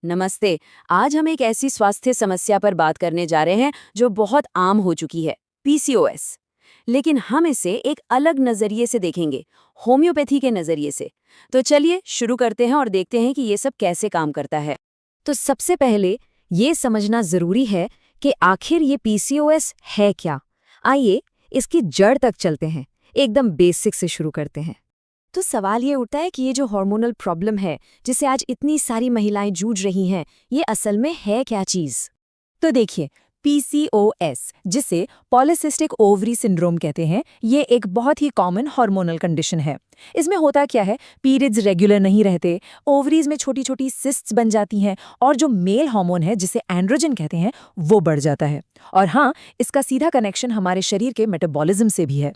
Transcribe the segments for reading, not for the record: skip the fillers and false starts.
नमस्ते। आज हम एक ऐसी स्वास्थ्य समस्या पर बात करने जा रहे हैं जो बहुत आम हो चुकी है, पीसीओएस। लेकिन हम इसे एक अलग नजरिए से देखेंगे, होम्योपैथी के नजरिए से। तो चलिए शुरू करते हैं और देखते हैं कि ये सब कैसे काम करता है। तो सबसे पहले ये समझना जरूरी है कि आखिर ये पीसीओएस है क्या। आइए इसकी जड़ तक चलते हैं, एकदम बेसिक से शुरू करते हैं। तो सवाल ये उठता है कि ये जो हार्मोनल प्रॉब्लम है जिसे आज इतनी सारी महिलाएं जूझ रही हैं, ये असल में है क्या चीज़। तो देखिए, पीसीओएस, जिसे पॉलीसिस्टिक ओवरी सिंड्रोम कहते हैं, ये एक बहुत ही कॉमन हार्मोनल कंडीशन है। इसमें होता क्या है, पीरियड्स रेगुलर नहीं रहते, ओवरीज में छोटी छोटी सिस्ट्स बन जाती हैं और जो मेल हार्मोन है जिसे एंड्रोजन कहते हैं वो बढ़ जाता है। और हाँ, इसका सीधा कनेक्शन हमारे शरीर के मेटाबॉलिज्म से भी है।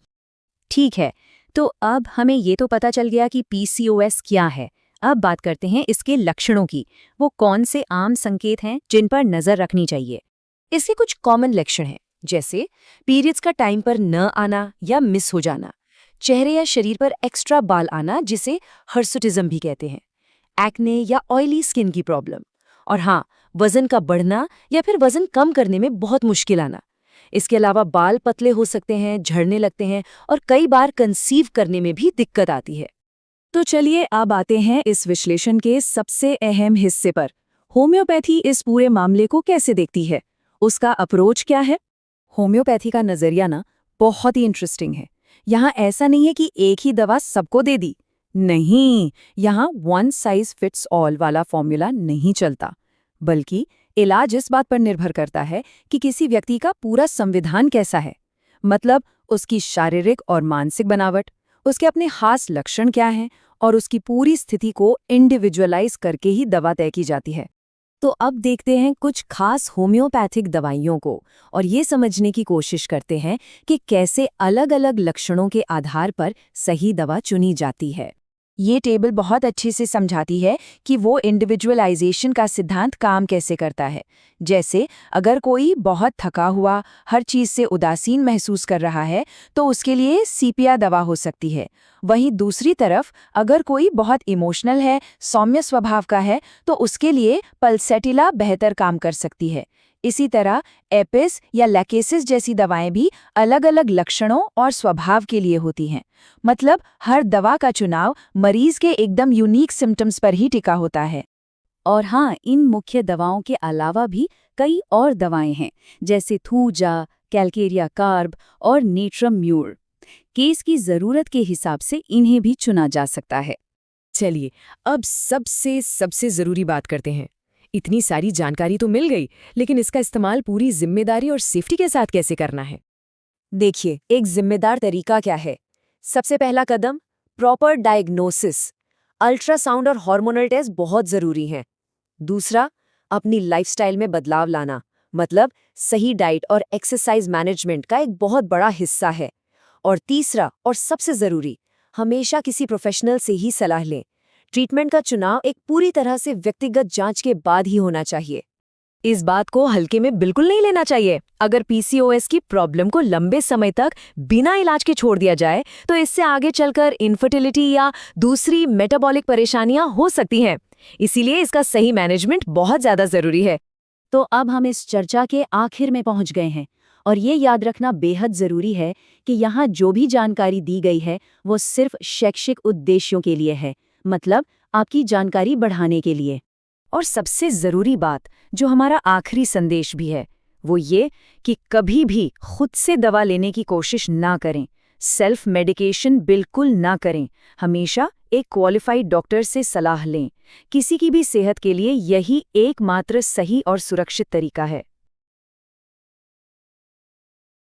ठीक है, तो अब हमें ये तो पता चल गया कि पीसीओएस क्या है। अब बात करते हैं इसके लक्षणों की। वो कौन से आम संकेत हैं जिन पर नजर रखनी चाहिए। इसके कुछ कॉमन लक्षण हैं, जैसे पीरियड्स का टाइम पर न आना या मिस हो जाना, चेहरे या शरीर पर एक्स्ट्रा बाल आना जिसे हर्सुटिज्म भी कहते हैं, एक्ने या ऑयली स्किन की प्रॉब्लम, और हाँ, वजन का बढ़ना या फिर वजन कम करने में बहुत मुश्किल आना। इसके अलावा बाल पतले हो सकते हैं, झड़ने लगते हैं और कई बार कंसीव करने में भी दिक्कत आती है। तो चलिए अब आते हैं इस विश्लेषण के सबसे अहम हिस्से पर। होम्योपैथी इस पूरे मामले को कैसे देखती है, उसका अप्रोच क्या है। होम्योपैथी का नजरिया ना बहुत ही इंटरेस्टिंग है। यहाँ ऐसा नहीं है कि एक ही दवा सबको दे दी, नहीं, यहाँ वन साइज फिट्स ऑल वाला फॉर्मूला नहीं चलता, बल्कि इलाज इस बात पर निर्भर करता है कि किसी व्यक्ति का पूरा संविधान कैसा है। मतलब उसकी शारीरिक और मानसिक बनावट, उसके अपने खास लक्षण क्या हैं और उसकी पूरी स्थिति को इंडिविजुअलाइज करके ही दवा तय की जाती है। तो अब देखते हैं कुछ खास होम्योपैथिक दवाइयों को और ये समझने की कोशिश करते हैं कि कैसे अलग-अलग लक्षणों के आधार पर सही दवा चुनी जाती है। ये टेबल बहुत अच्छे से समझाती है कि वो इंडिविजुअलाइजेशन का सिद्धांत काम कैसे करता है। जैसे अगर कोई बहुत थका हुआ, हर चीज़ से उदासीन महसूस कर रहा है, तो उसके लिए सीपिया दवा हो सकती है। वहीं दूसरी तरफ अगर कोई बहुत इमोशनल है, सौम्य स्वभाव का है, तो उसके लिए पल्सेटिला बेहतर काम कर सकती है। इसी तरह एपिस या लैकेसिस जैसी दवाएं भी अलग अलग लक्षणों और स्वभाव के लिए होती हैं। मतलब हर दवा का चुनाव मरीज के एकदम यूनिक सिम्टम्स पर ही टिका होता है। और हाँ, इन मुख्य दवाओं के अलावा भी कई और दवाएं हैं, जैसे थूजा, कैल्केरिया कार्ब और नेट्रम म्यूर। केस की जरूरत के हिसाब से इन्हें भी चुना जा सकता है। चलिए अब सबसे जरूरी बात करते हैं। इतनी सारी जानकारी तो मिल गई, लेकिन इसका इस्तेमाल पूरी जिम्मेदारी और सेफ्टी के साथ कैसे करना है। देखिए, एक जिम्मेदार तरीका क्या है। सबसे पहला कदम, प्रॉपर डायग्नोसिस। अल्ट्रासाउंड और हार्मोनल टेस्ट बहुत जरूरी हैं। दूसरा, अपनी लाइफस्टाइल में बदलाव लाना, मतलब सही डाइट और एक्सरसाइज मैनेजमेंट का एक बहुत बड़ा हिस्सा है। और तीसरा और सबसे जरूरी, हमेशा किसी प्रोफेशनल से ही सलाह लें। ट्रीटमेंट का चुनाव एक पूरी तरह से व्यक्तिगत जांच के बाद ही होना चाहिए। इस बात को हल्के में बिल्कुल नहीं लेना चाहिए। अगर पीसीओएस की प्रॉब्लम को लंबे समय तक बिना इलाज के छोड़ दिया जाए, तो इससे आगे चलकर इनफर्टिलिटी या दूसरी मेटाबॉलिक परेशानियां हो सकती हैं। इसीलिए इसका सही मैनेजमेंट बहुत ज्यादा जरूरी है। तो अब हम इस चर्चा के आखिर में पहुंच गए हैं, और ये याद रखना बेहद जरूरी है कि यहाँ जो भी जानकारी दी गई है वो सिर्फ शैक्षिक उद्देश्यों के लिए है, मतलब आपकी जानकारी बढ़ाने के लिए। और सबसे जरूरी बात, जो हमारा आखिरी संदेश भी है, वो ये कि कभी भी खुद से दवा लेने की कोशिश ना करें। सेल्फ मेडिकेशन बिल्कुल ना करें। हमेशा एक क्वालिफाइड डॉक्टर से सलाह लें। किसी की भी सेहत के लिए यही एकमात्र सही और सुरक्षित तरीका है।